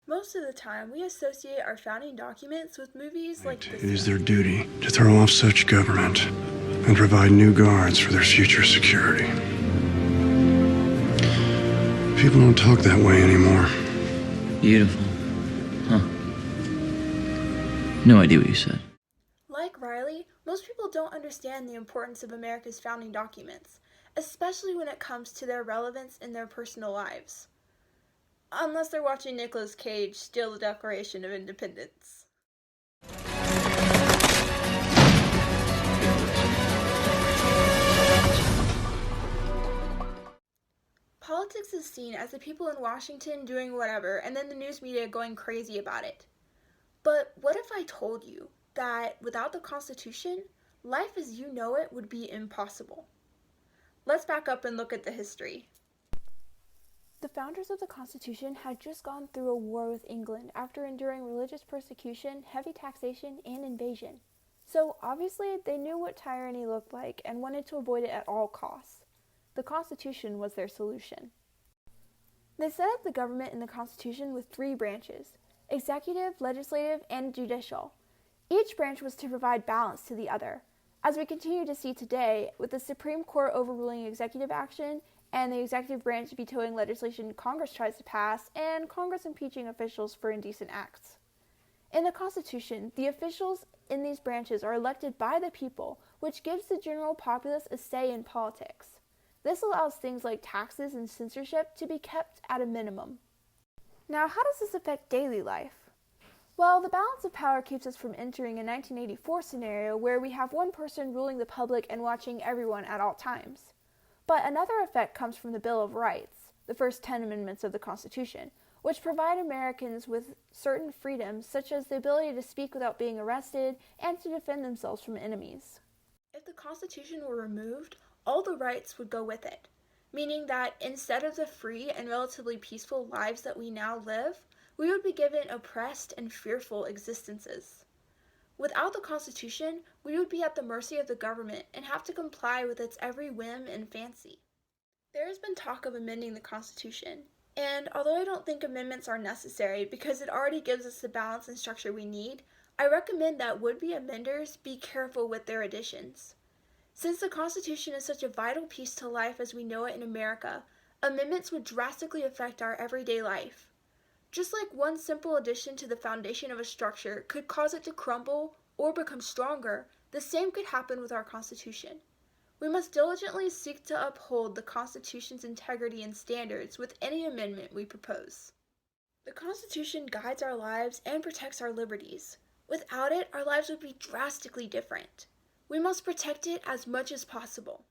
Most of the time, we associate our founding documents with movies like It this is one. their duty to throw off such government and provide new guards for their future security. People don't talk that way anymore. Beautiful. Huh. No idea what you said. Like Riley, most people don't understand the importance of America's founding documents, especially when it comes to their relevance in their personal lives. Unless they're watching Nicolas Cage steal the Declaration of Independence. Politics is seen as the people in Washington doing whatever, and then the news media going crazy about it. But what if I told you that without the Constitution, life as you know it would be impossible? Let's back up and look at the history. The founders of the Constitution had just gone through a war with England after enduring religious persecution, heavy taxation, and invasion. So obviously they knew what tyranny looked like and wanted to avoid it at all costs. The Constitution was their solution. They set up the government in the Constitution with three branches: executive, legislative, and judicial. Each branch was to provide balance to the other, as we continue to see today with the Supreme Court overruling executive action and the executive branch vetoing legislation Congress tries to pass and Congress impeaching officials for indecent acts. In the Constitution, the officials in these branches are elected by the people, which gives the general populace a say in politics. This allows things like taxes and censorship to be kept at a minimum. Now, how does this affect daily life? Well, the balance of power keeps us from entering a 1984 scenario where we have one person ruling the public and watching everyone at all times. But another effect comes from the Bill of Rights, the first 10 amendments of the Constitution, which provide Americans with certain freedoms such as the ability to speak without being arrested and to defend themselves from enemies. If the Constitution were removed, all the rights would go with it, meaning that instead of the free and relatively peaceful lives that we now live, we would be given oppressed and fearful existences. Without the Constitution, we would be at the mercy of the government and have to comply with its every whim and fancy. There has been talk of amending the Constitution, and although I don't think amendments are necessary because it already gives us the balance and structure we need, I recommend that would-be amenders be careful with their additions. Since the Constitution is such a vital piece to life as we know it in America, amendments would drastically affect our everyday life. Just like one simple addition to the foundation of a structure could cause it to crumble or become stronger, the same could happen with our Constitution. We must diligently seek to uphold the Constitution's integrity and standards with any amendment we propose. The Constitution guides our lives and protects our liberties. Without it, our lives would be drastically different. We must protect it as much as possible.